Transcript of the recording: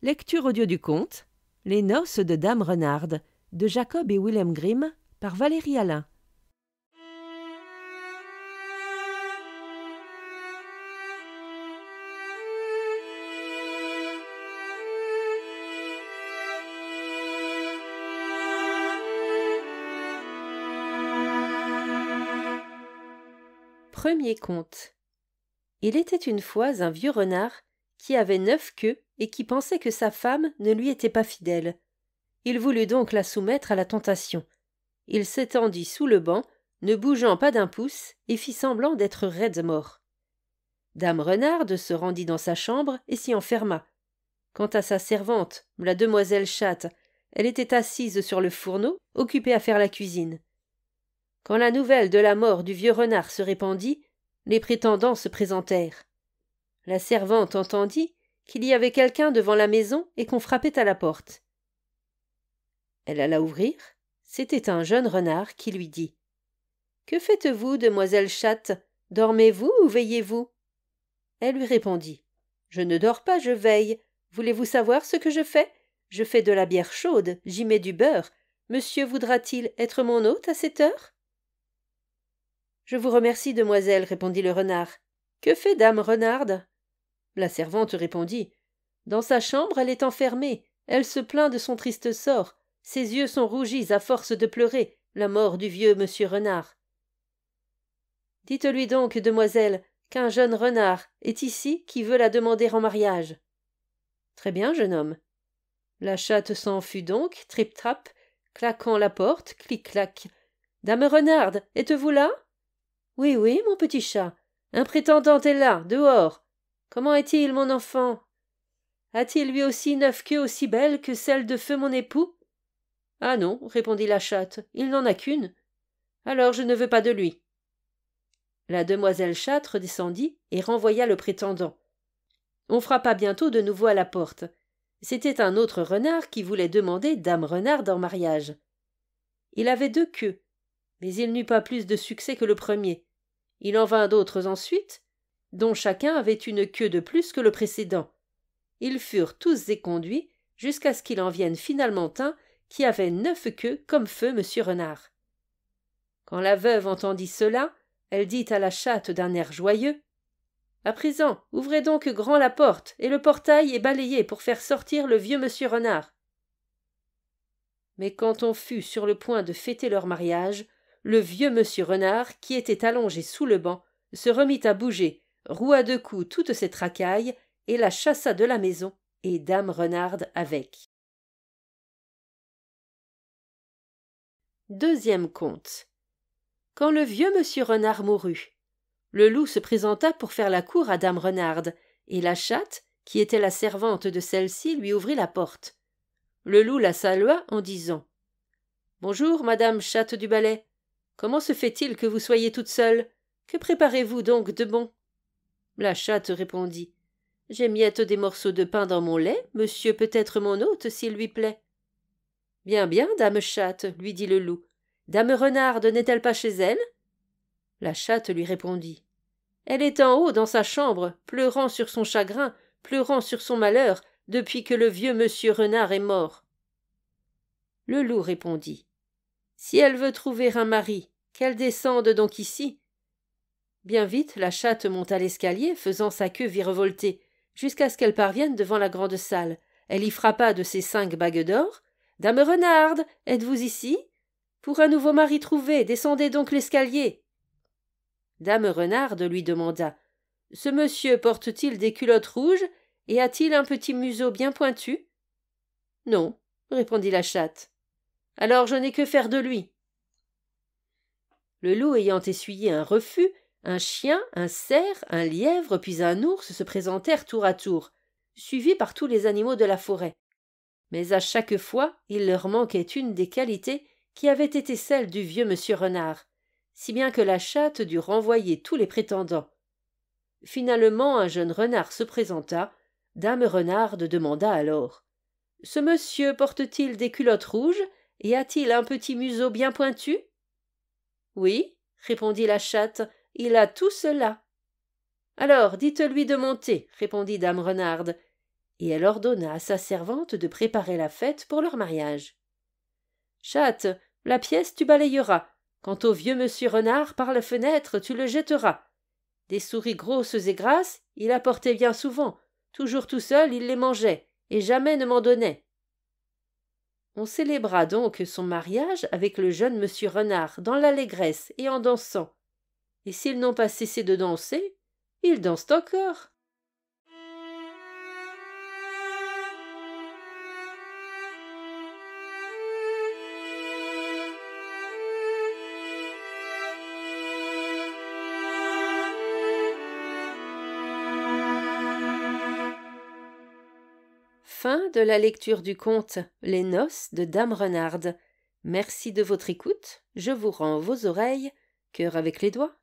Lecture audio du conte Les noces de Dame Renarde de Jacob et Wilhelm Grimm par Valérie Alain. Premier conte. Il était une fois un vieux renard qui avait 9 queues et qui pensait que sa femme ne lui était pas fidèle. Il voulut donc la soumettre à la tentation. Il s'étendit sous le banc, ne bougeant pas d'un pouce, et fit semblant d'être raide mort. Dame Renarde se rendit dans sa chambre et s'y enferma. Quant à sa servante, la demoiselle Chatte, elle était assise sur le fourneau, occupée à faire la cuisine. Quand la nouvelle de la mort du vieux renard se répandit, les prétendants se présentèrent. La servante entendit qu'il y avait quelqu'un devant la maison et qu'on frappait à la porte. Elle alla ouvrir. C'était un jeune renard qui lui dit « Que faites-vous, demoiselle Chatte? Dormez-vous ou veillez-vous » Elle lui répondit « Je ne dors pas, je veille. Voulez-vous savoir ce que je fais? Je fais de la bière chaude, j'y mets du beurre. Monsieur voudra-t-il être mon hôte à cette heure ?» « Je vous remercie, demoiselle, répondit le renard. Que fait dame Renarde? La servante répondit « Dans sa chambre, elle est enfermée. Elle se plaint de son triste sort. Ses yeux sont rougis à force de pleurer la mort du vieux monsieur renard. » « Dites-lui donc, demoiselle, qu'un jeune renard est ici qui veut la demander en mariage. » « Très bien, jeune homme. » La chatte s'en fut donc, trip-trap, claquant la porte, clic-clac. « Dame Renarde, êtes-vous là? » « Oui, oui, mon petit chat. Un prétendant est là, dehors. Comment est-il, mon enfant? A-t-il lui aussi 9 queues aussi belles que celles de feu mon époux? » « Ah non, répondit la chatte, il n'en a qu'une. Alors je ne veux pas de lui. » La demoiselle Chatte redescendit et renvoya le prétendant. On frappa bientôt de nouveau à la porte. C'était un autre renard qui voulait demander dame Renarde en mariage. Il avait 2 queues, mais il n'eut pas plus de succès que le premier. Il en vint d'autres ensuite, dont chacun avait une queue de plus que le précédent. Ils furent tous éconduits jusqu'à ce qu'il en vienne finalement un qui avait 9 queues comme feu monsieur Renard. Quand la veuve entendit cela, elle dit à la chatte d'un air joyeux « À présent, ouvrez donc grand la porte, et le portail est balayé pour faire sortir le vieux monsieur Renard. » Mais quand on fut sur le point de fêter leur mariage, le vieux monsieur Renard, qui était allongé sous le banc, se remit à bouger, roua de coups toutes ses tracailles, et la chassa de la maison, et dame Renarde avec. Deuxième conte. Quand le vieux monsieur Renard mourut, le loup se présenta pour faire la cour à dame Renarde, et la chatte, qui était la servante de celle-ci, lui ouvrit la porte. Le loup la salua en disant « Bonjour, madame Chatte du Balai. Comment se fait-il que vous soyez toute seule? Que préparez-vous donc de bon? » La chatte répondit « J'émiette des morceaux de pain dans mon lait, monsieur peut être mon hôte s'il lui plaît. » « Bien, bien, dame Chatte, lui dit le loup. Dame Renarde n'est-elle pas chez elle? » La chatte lui répondit « Elle est en haut dans sa chambre, pleurant sur son chagrin, pleurant sur son malheur, depuis que le vieux monsieur Renard est mort. » Le loup répondit « Si elle veut trouver un mari, qu'elle descende donc ici. » Bien vite, la chatte monta l'escalier, faisant sa queue virevolter, jusqu'à ce qu'elle parvienne devant la grande salle. Elle y frappa de ses 5 bagues d'or. « Dame Renarde, êtes-vous ici? Pour un nouveau mari trouvé, descendez donc l'escalier. » Dame Renarde lui demanda « Ce monsieur porte-t-il des culottes rouges et a-t-il un petit museau bien pointu? » « Non, répondit la chatte. Alors je n'ai que faire de lui. » Le loup ayant essuyé un refus, un chien, un cerf, un lièvre, puis un ours se présentèrent tour à tour, suivis par tous les animaux de la forêt. Mais à chaque fois, il leur manquait une des qualités qui avaient été celles du vieux monsieur Renard, si bien que la chatte dut renvoyer tous les prétendants. Finalement, un jeune renard se présenta. Dame Renarde demanda alors « Ce monsieur porte-t-il des culottes rouges et a-t-il un petit museau bien pointu? » « Oui, répondit la chatte, il a tout cela. »« Alors, dites-lui de monter, répondit dame Renarde, et elle ordonna à sa servante de préparer la fête pour leur mariage. « Chatte, la pièce tu balayeras. Quant au vieux monsieur renard, par la fenêtre tu le jetteras. Des souris grosses et grasses, il apportait bien souvent. Toujours tout seul, il les mangeait, et jamais ne m'en donnait. » On célébra donc son mariage avec le jeune monsieur renard dans l'allégresse et en dansant. Et s'ils n'ont pas cessé de danser, ils dansent encore. Fin de la lecture du conte Les noces de Dame Renarde. Merci de votre écoute. Je vous rends vos oreilles, cœur avec les doigts.